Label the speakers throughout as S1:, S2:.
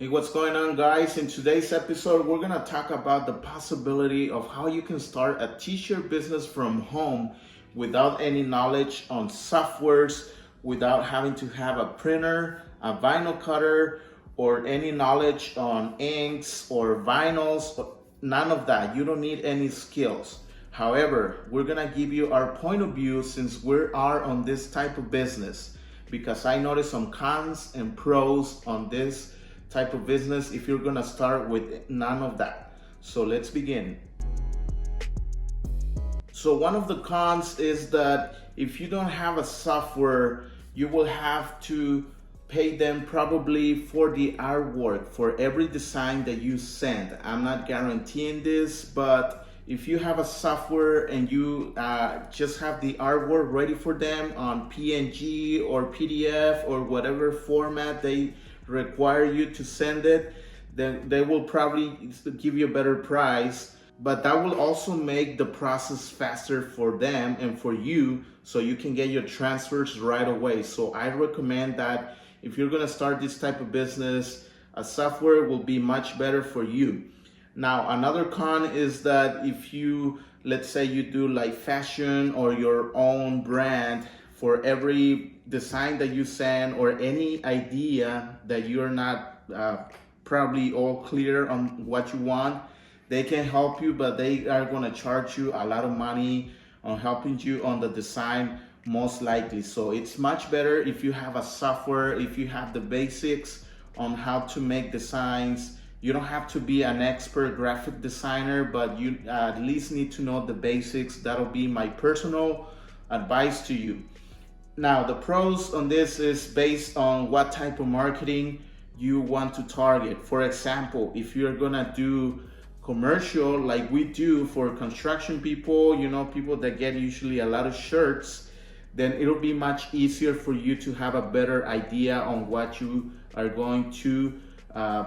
S1: Hey, what's going on, guys? In today's episode, we're going to talk about the possibility of how you can start a t-shirt business from home without any knowledge on softwares, without having to have a printer, a vinyl cutter, or any knowledge on inks or vinyls. None of that. You don't need any skills. However, we're going to give you our point of view since we are on this type of business, because I noticed some cons and pros on this type of business if you're gonna start with none of that. So let's begin. So one of the cons is that if you don't have a software, you will have to pay them probably for the artwork for every design that you send. I'm not guaranteeing this, but if you have a software and you just have the artwork ready for them on PNG or PDF or whatever format they require you to send it, then they will probably give you a better price, but that will also make the process faster for them and for you, so you can get your transfers right away. So I recommend that if you're going to start this type of business, a software will be much better for you. Now, another con is that if you, let's say you do like fashion or your own brand, for every design that you send or any idea that you're not probably all clear on what you want, they can help you, but they are going to charge you a lot of money on helping you on the design, most likely. So it's much better if you have a software, if you have the basics on how to make designs. You don't have to be an expert graphic designer, but you at least need to know the basics. That'll be my personal advice to you. Now, the pros on this is based on what type of marketing you want to target. For example, if you're gonna do commercial like we do for construction people, people that get usually a lot of shirts, then it'll be much easier for you to have a better idea on what you are going to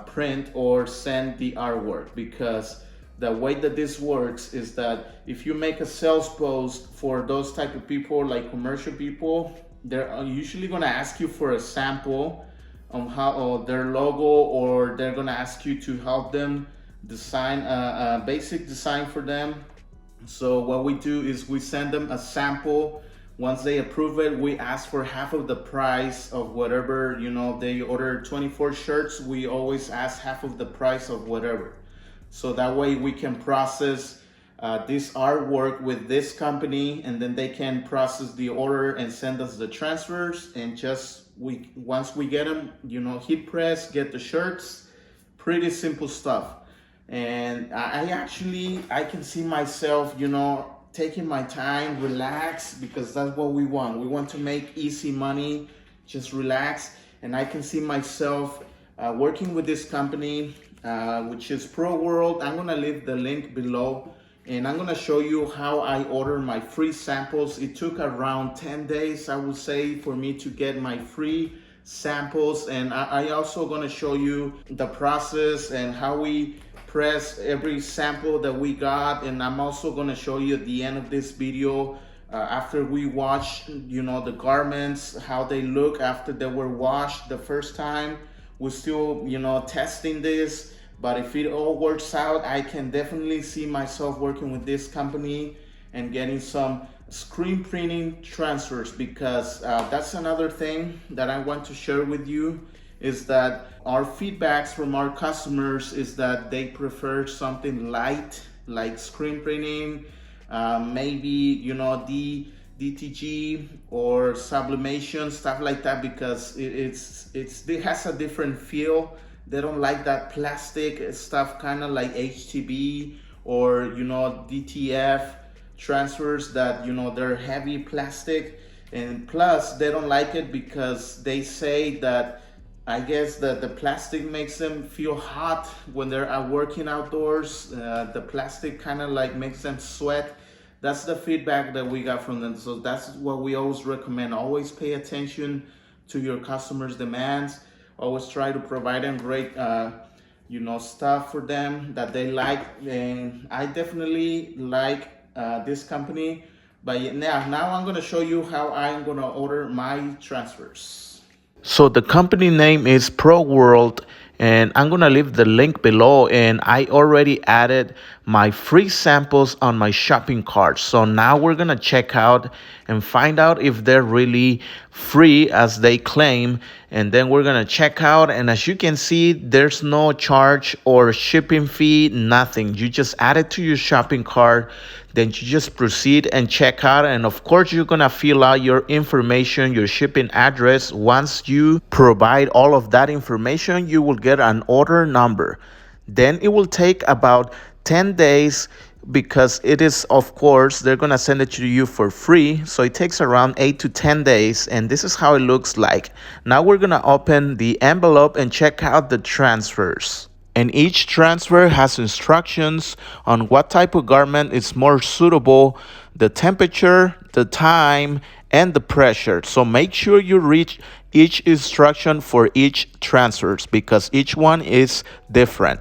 S1: print or send the artwork. Because the way that this works is that if you make a sales post for those type of people, like commercial people, they're usually going to ask you for a sample on how their logo, or they're going to ask you to help them design a basic design for them. So what we do is we send them a sample. Once they approve it, we ask for half of the price of whatever, they order 24 shirts, we always ask half of the price of whatever. So that way we can process this artwork with this company, and then they can process the order and send us the transfers. And once we get them, hit press, get the shirts. Pretty simple stuff. And I can see myself, taking my time, relax, because that's what we want. We want to make easy money, just relax. And I can see myself working with this company, which is Pro World. I'm gonna leave the link below, and I'm gonna show you how I order my free samples. It took around 10 days, I would say, for me to get my free samples. And I also gonna show you the process and how we press every sample that we got. And I'm also gonna show you at the end of this video, after we wash, the garments, how they look after they were washed the first time. We're still, testing this. But if it all works out, I can definitely see myself working with this company and getting some screen printing transfers, because that's another thing that I want to share with you, is that our feedbacks from our customers is that they prefer something light, like screen printing, maybe, DTG or sublimation, stuff like that, because it has a different feel. They don't like that plastic stuff, kind of like HTB or DTF transfers that they're heavy plastic. And plus they don't like it because they say that, I guess, that the plastic makes them feel hot when they're working outdoors. The plastic kind of like makes them sweat. That's the feedback that we got from them. So that's what we always recommend. Always pay attention to your customers' demands. Always try to provide them great stuff for them that they like. And I definitely like this company. But now I'm going to show you how I'm going to order my transfers. So the company name is Pro World, And I'm gonna leave the link below, and I already added my free samples on my shopping cart. So now we're gonna check out and find out if they're really free as they claim, and then we're gonna check out. And as you can see, there's no charge or shipping fee, nothing. You just add it to your shopping cart, then you just proceed and check out. And of course, you're gonna fill out your information, your shipping address. Once you provide all of that information, you will get an order number. Then it will take about 10 days, because it is, of course, they're gonna send it to you for free. So it takes around 8 to 10 days, and this is how it looks like. Now we're gonna open the envelope and check out the transfers. And each transfer has instructions on what type of garment is more suitable, the temperature, the time, and the pressure. So make sure you read each instruction for each transfers, because each one is different.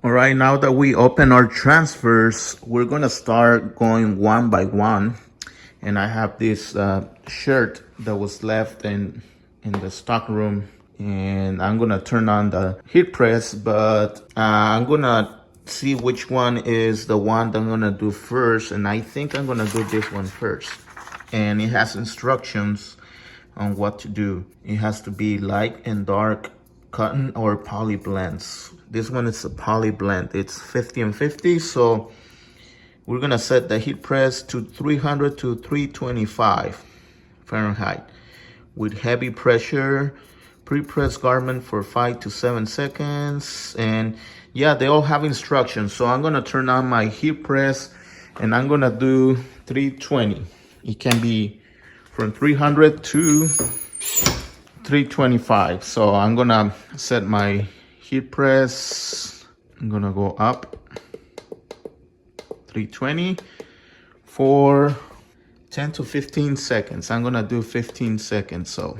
S1: All right, now that we open our transfers, we're gonna start going one by one. And I have this shirt that was left in the stock room, and I'm gonna turn on the heat press, but I'm gonna see which one is the one that I'm gonna do first. And I think I'm gonna do this one first. And it has instructions on what to do. It has to be light and dark cotton or poly blends. This one is a poly blend. It's 50 and 50. So we're gonna set the heat press to 300 to 325 Fahrenheit with heavy pressure. Pre-press garment for 5 to 7 seconds. And yeah, they all have instructions. So I'm gonna turn on my heat press, and I'm gonna do 320. It can be from 300 to 325. So I'm gonna set my heat press. I'm gonna go up 320 for 10 to 15 seconds. I'm gonna do 15 seconds. So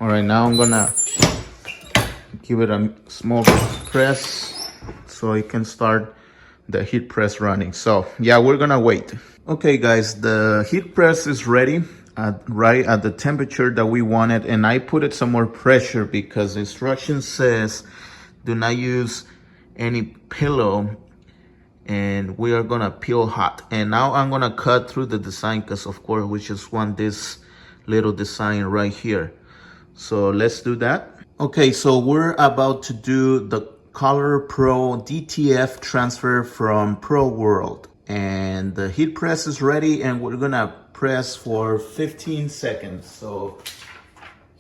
S1: all right, now I'm gonna give it a small press so it can start the heat press running. So yeah, we're gonna wait. Okay guys, the heat press is ready right at the temperature that we wanted, and I put it some more pressure because the instruction says do not use any pillow, and we are gonna peel hot. And now I'm gonna cut through the design, because of course we just want this little design right here. So let's do that. Okay, so we're about to do the Color Pro DTF transfer from Pro World, and the heat press is ready, and we're gonna press for 15 seconds. So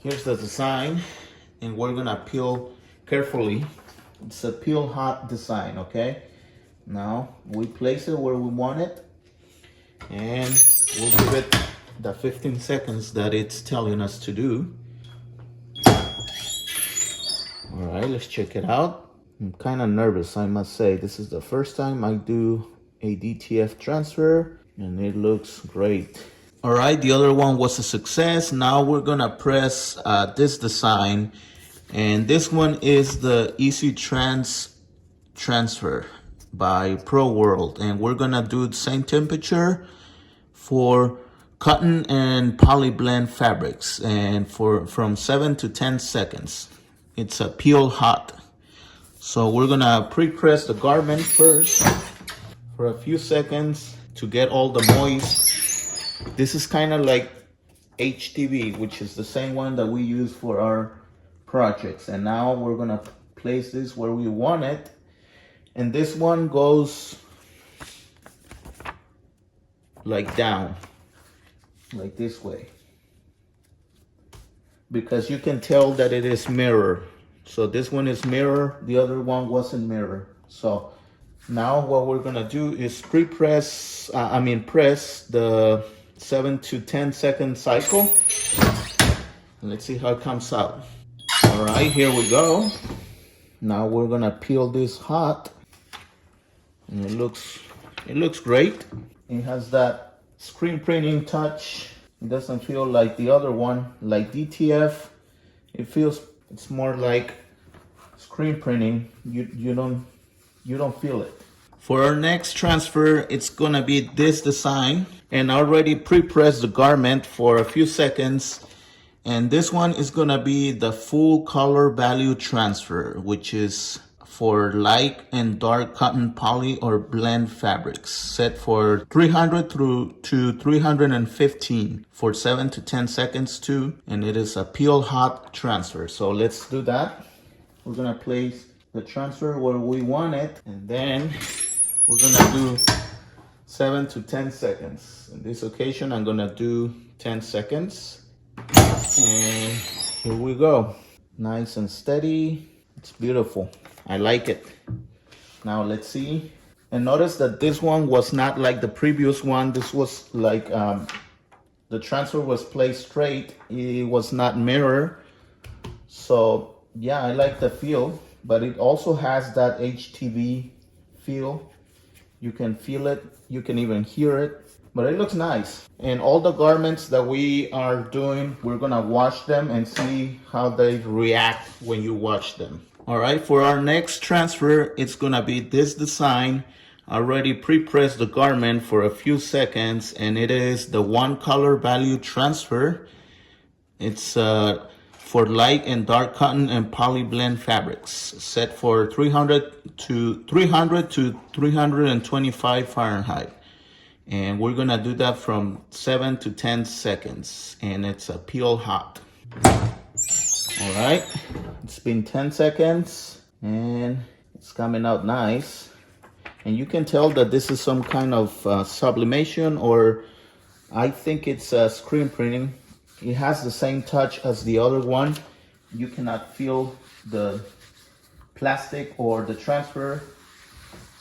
S1: here's the design, and we're gonna peel carefully. It's a peel hot design, okay? Now we place it where we want it, and we'll give it the 15 seconds that it's telling us to do. All right, let's check it out. I'm kind of nervous, I must say. This is the first time I do a DTF transfer, and it looks great. All right, the other one was a success. Now we're gonna press this design, and this one is the Easy Transfer by Pro World, and we're gonna do the same temperature for cotton and poly blend fabrics, and from 7 to 10 seconds. It's a peel hot. So we're gonna pre-press the garment first for a few seconds to get all the moist. This is kind of like HTV, which is the same one that we use for our projects. And now we're gonna place this where we want it. And this one goes like down, like this way, because you can tell that it is mirror. So this one is mirror, the other one wasn't mirror. So now what we're gonna do is press the 7 to 10 second cycle. And let's see how it comes out. All right, here we go. Now we're gonna peel this hot, and it looks great. It has that screen printing touch. It doesn't feel like the other one, like DTF. It's more like screen printing. You don't feel it. For our next transfer, it's gonna be this design, and I already pre-pressed the garment for a few seconds, And this one is gonna be the full color value transfer, which is for light and dark cotton poly or blend fabrics, set for 300 to 315 for 7 to 10 seconds too. And it is a peel hot transfer. So let's do that. We're gonna place the transfer where we want it, and then we're gonna do 7 to 10 seconds. In this occasion, I'm gonna do 10 seconds. And here we go. Nice and steady. It's beautiful. I like it. Now let's see. And notice that this one was not like the previous one. This was like the transfer was placed straight. It was not mirror. So yeah, I like the feel, but it also has that HTV feel. You can feel it. You can even hear it. But it looks nice. And all the garments that we are doing, we're gonna wash them and see how they react when you wash them. All right, for our next transfer, it's gonna be this design. I already pre-pressed the garment for a few seconds, and it is the one color value transfer. It's for light and dark cotton and poly blend fabrics, set for 300 to 325 Fahrenheit. And we're gonna do that from 7 to 10 seconds, and it's a peel hot. All right, it's been 10 seconds and it's coming out nice. And you can tell that this is some kind of sublimation, or I think it's screen printing. It has the same touch as the other one. You cannot feel the plastic or the transfer,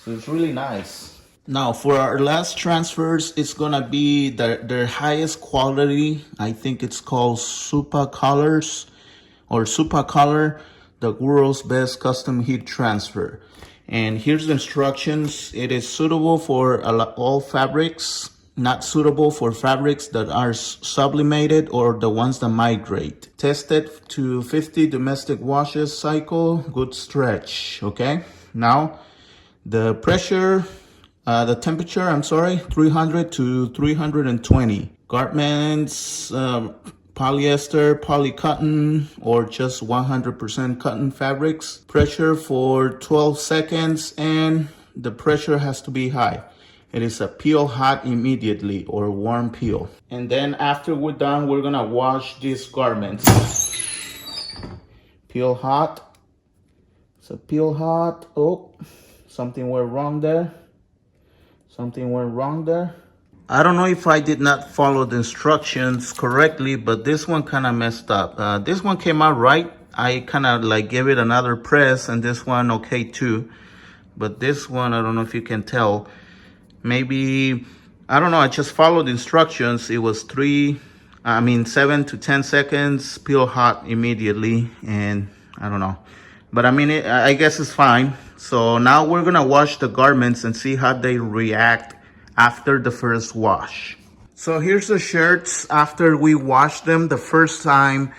S1: so it's really nice. Now for our last transfers, it's gonna be their highest quality. I think it's called Super Colors or Super Color, the world's best custom heat transfer. And here's the instructions. It is suitable for all fabrics, not suitable for fabrics that are sublimated or the ones that migrate. Tested to 50 domestic washes cycle, good stretch, okay? Now, the temperature, 300 to 320. Garments, polyester, polycotton, or just 100% cotton fabrics. Pressure for 12 seconds, and the pressure has to be high. It is a peel hot immediately, or warm peel. And then after we're done, we're gonna wash these garments. Peel hot. It's a peel hot. Oh, something went wrong there. Something went wrong there. I don't know if I did not follow the instructions correctly, but this one kind of messed up. This one came out right. I kind of like gave it another press, and this one okay too. But this one, I don't know if you can tell. Maybe, I don't know, I just followed the instructions. It was 7 to 10 seconds, peel hot immediately, and I don't know. But I mean, I guess it's fine. So now we're gonna wash the garments and see how they react after the first wash. So here's the shirts after we washed them the first time.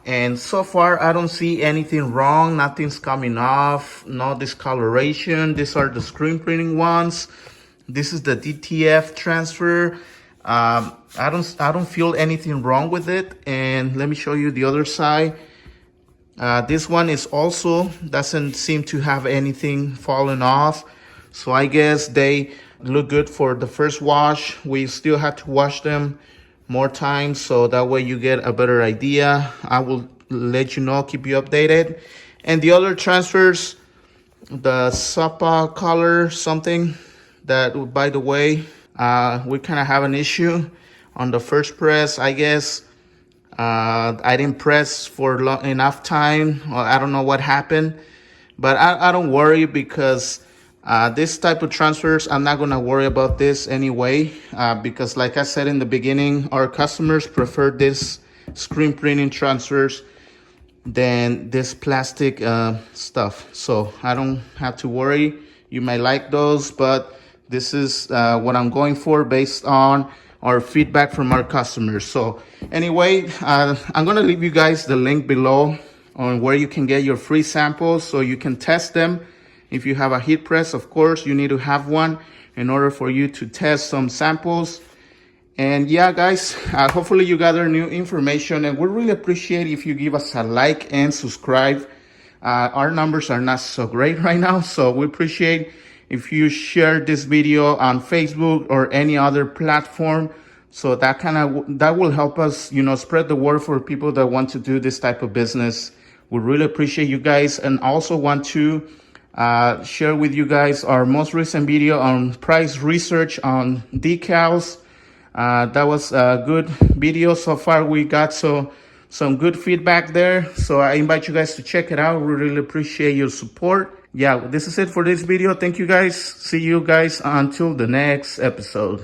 S1: And so far, I don't see anything wrong. Nothing's coming off, no discoloration. These are the screen printing ones. This is the DTF transfer. I don't feel anything wrong with it. And let me show you the other side. This one is also doesn't seem to have anything fallen off. So I guess they look good for the first wash. We still have to wash them more times, so that way you get a better idea. I will let you know, keep you updated. And the other transfers, the Sapa color something, that by the way, we kind of have an issue on the first press, I guess. I didn't press for enough time. I don't know what happened, but I don't worry, because this type of transfers, I'm not going to worry about this anyway, because like I said in the beginning, our customers prefer this screen printing transfers than this plastic stuff. So I don't have to worry. You might like those, but this is what I'm going for based on our feedback from our customers. So anyway, I'm gonna leave you guys the link below on where you can get your free samples so you can test them. If you have a heat press, of course, you need to have one in order for you to test some samples. And yeah, guys, hopefully you gather new information, and we really appreciate if you give us a like and subscribe. Our numbers are not so great right now, so we appreciate if you share this video on Facebook or any other platform. So that will help us, spread the word for people that want to do this type of business. We really appreciate you guys, and also want to share with you guys our most recent video on price research on decals. That was a good video so far. We got some good feedback there. So I invite you guys to check it out. We really appreciate your support. Yeah, this is it for this video. Thank you guys. See you guys until the next episode.